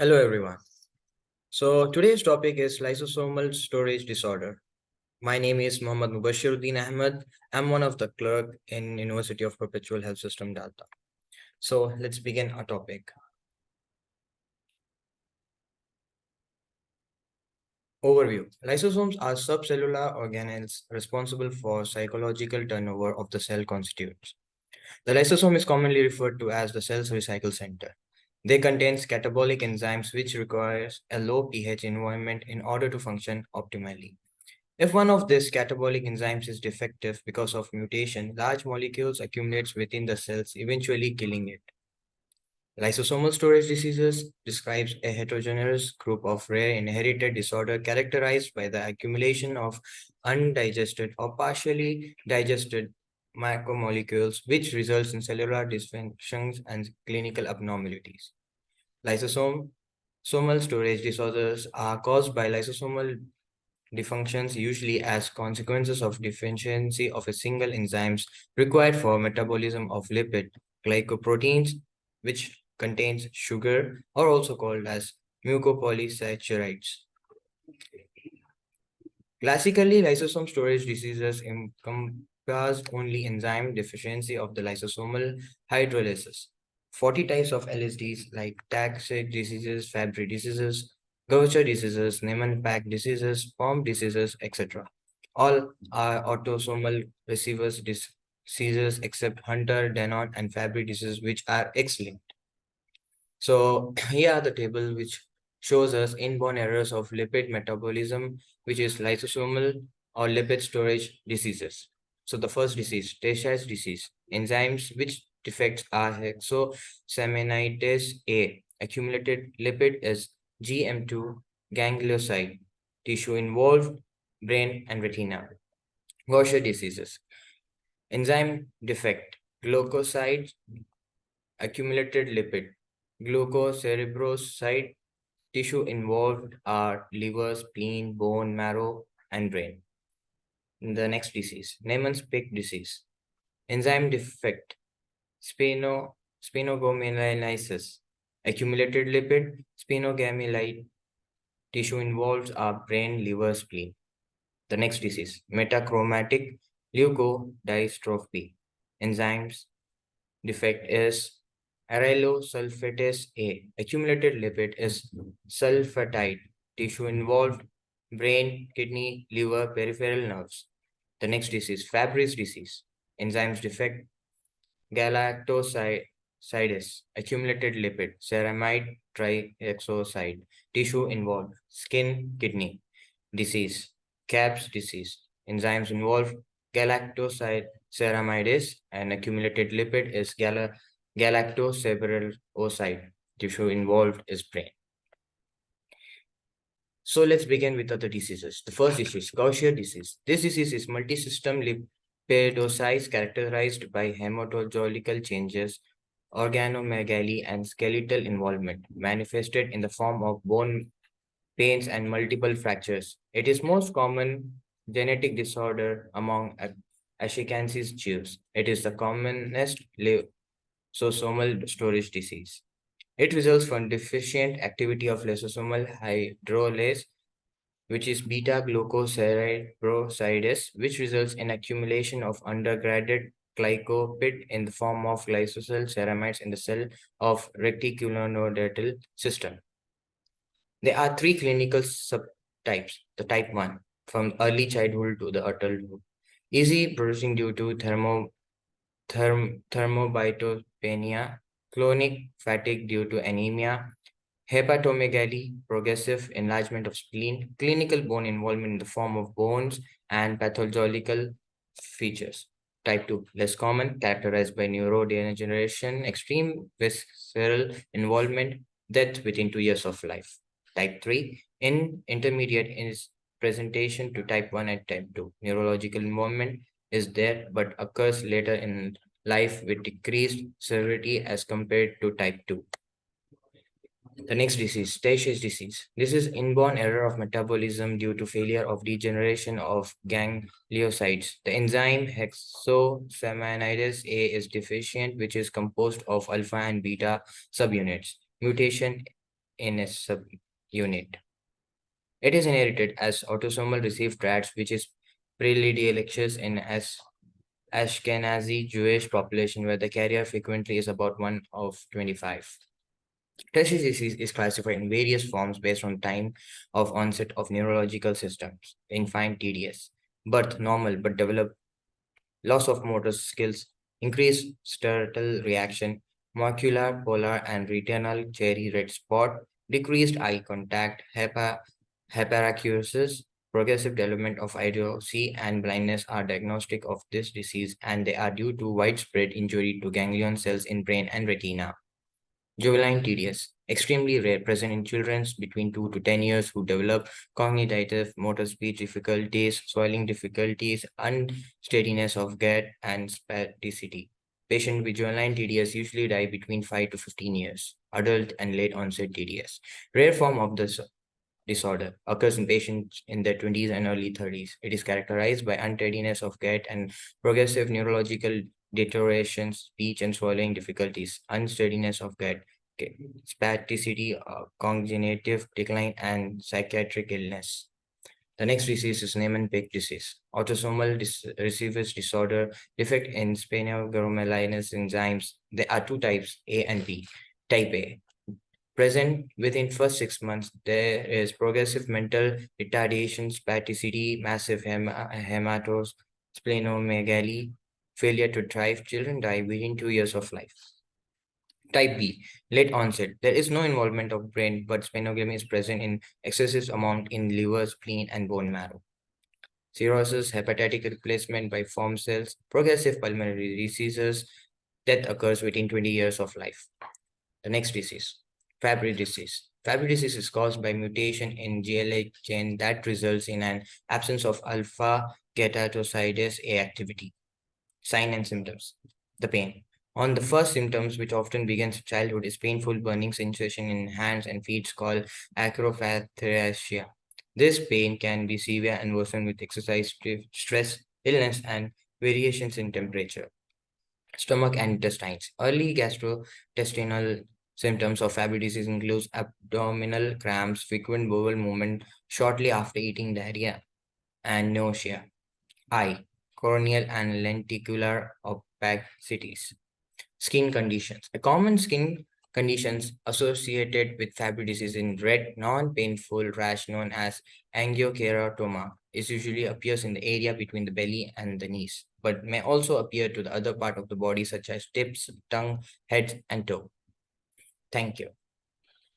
Hello everyone. So today's topic is lysosomal storage disorder. My name is Mohammad Mubashiruddin Ahmed. I'm one of the clerk in University of Perpetual Health System Delta. So let's begin our topic. Overview. Lysosomes are subcellular organelles responsible for psychological turnover of the cell constituents. The lysosome is commonly referred to as the cell's recycle center. They contain catabolic enzymes which requires a low pH environment in order to function optimally. If one of these catabolic enzymes is defective because of mutation, large molecules accumulates within the cells, eventually killing it. Lysosomal storage diseases describes a heterogeneous group of rare inherited disorder characterized by the accumulation of undigested or partially digested macromolecules, which results in cellular dysfunctions and clinical abnormalities. Lysosomal storage disorders are caused by lysosomal dysfunctions, usually as consequences of deficiency of a single enzymes required for metabolism of lipid glycoproteins, which contains sugar, or also called as mucopolysaccharides. Classically, lysosome storage diseases encompass only enzyme deficiency of the lysosomal hydrolysis. 40 types of LSDs like Tag-Sig diseases, Fabry diseases, Gaucher diseases, Niemann-Pick diseases, Pompe diseases, etc. All are autosomal receivers diseases except Hunter, Denot, and Fabry diseases, which are X-linked. So here are the table which shows us inborn errors of lipid metabolism, which is lysosomal or lipid storage diseases. So the first disease, Tay-Sachs disease, enzymes which defects are hexosaminidase A. Accumulated lipid is GM2 ganglioside. Tissue involved, brain and retina. Gaucher diseases, enzyme defect, glucoside accumulated lipid, glucocerebroside. Tissue involved are liver, spleen, bone, marrow, and brain. The next disease, Niemann-Pick disease, enzyme defect, sphingomyelitis, accumulated lipid, sphingomyelite. Tissue involved are brain, liver, spleen. The next disease, metachromatic leukodystrophy, enzymes defect is arylsulfatase A. Accumulated lipid is sulfatide. Tissue involved, brain, kidney, liver, peripheral nerves. The next disease, Fabry's disease. Enzymes defect, galactosidase. Accumulated lipid, ceramide trihexoside. Tissue involved, skin, kidney. Disease, CAPS disease. Enzymes involved, galactoceramidase, and accumulated lipid is galactosebroside. Tissue involved is brain. So let's begin with other diseases. The first disease, Gaucher disease. This disease is multi-system lipidosis characterized by hematological changes, organomegaly, and skeletal involvement, manifested in the form of bone pains and multiple fractures. It is most common genetic disorder among Ashkenazi Jews. It is the commonest lysosomal storage disease. It results from deficient activity of lysosomal hydrolase, which is beta-glucocerebrosidase, which results in accumulation of undergraded glycopid in the form of lysosyl ceramides in the cell of reticulonodular system. There are three clinical subtypes. The type 1, from early childhood to the adulthood. Easy bruising due to thrombocytopenia, chronic fatigue due to anemia, hepatomegaly, progressive enlargement of spleen, clinical bone involvement in the form of bones, and pathological features. Type 2, less common, characterized by neurodegeneration, extreme visceral involvement, death within 2 years of life. Type 3, intermediate is presentation to type 1 and type 2. Neurological involvement is there but occurs later in life with decreased severity as compared to type 2. The next disease, Tay-Sachs disease. This is inborn error of metabolism due to failure of degeneration of gangliosides. The enzyme hexosaminidase A is deficient, which is composed of alpha and beta subunits. Mutation in a subunit. It is inherited as autosomal recessive traits, which is predilections in Ashkenazi Jewish population, where the carrier frequently is about 1 of 25. Tertiary disease is classified in various forms based on time of onset of neurological systems. Infant TDS, birth normal but develop loss of motor skills, increased startle reaction, macular, polar, and retinal cherry red spot, decreased eye contact, hyperacusis, progressive development of idiocy, and blindness are diagnostic of this disease, and they are due to widespread injury to ganglion cells in brain and retina. Juvenile TDS, extremely rare, present in children between 2 to 10 years who develop cognitive, motor speech difficulties, swallowing difficulties, unsteadiness of gait, and spasticity. Patients with juvenile TDS usually die between 5 to 15 years. Adult and late onset TDS. Rare form of this disorder occurs in patients in their 20s and early 30s. It is characterized by untidiness of gait and progressive neurological deterioration, speech and swallowing difficulties, unsteadiness of gait, spasticity, cognitive decline, and psychiatric illness. The next disease is Niemann-Pick disease, autosomal recessive disorder, defect in sphingomyelin enzymes. There are two types, A and B. Type A, present within first 6 months, there is progressive mental retardation, spasticity, massive hematos, splenomegaly, failure to thrive. Children die within 2 years of life. Type B, late onset. There is no involvement of brain, but splenomegaly is present in excessive amount in liver, spleen, and bone marrow. Cirrhosis, hepatic replacement by form cells, progressive pulmonary diseases. Death occurs within 20 years of life. The next disease, Fabry disease. Fabry disease is caused by mutation in GLA chain that results in an absence of alpha getosidase A activity. Sign and symptoms. The pain. On the first symptoms, which often begins in childhood, is painful burning sensation in hands and feet called acrophathrasia. This pain can be severe and worsen with exercise, stress, illness, and variations in temperature. Stomach and intestines. Early gastrointestinal symptoms of Fabry disease include abdominal cramps, frequent bowel movement shortly after eating, diarrhea, and nausea. Eye, corneal and lenticular opacities. Skin conditions. A common skin conditions associated with Fabry disease in red, non-painful rash known as angiokeratoma is usually appears in the area between the belly and the knees, but may also appear to the other part of the body such as tips, tongue, head, and toe. Thank you.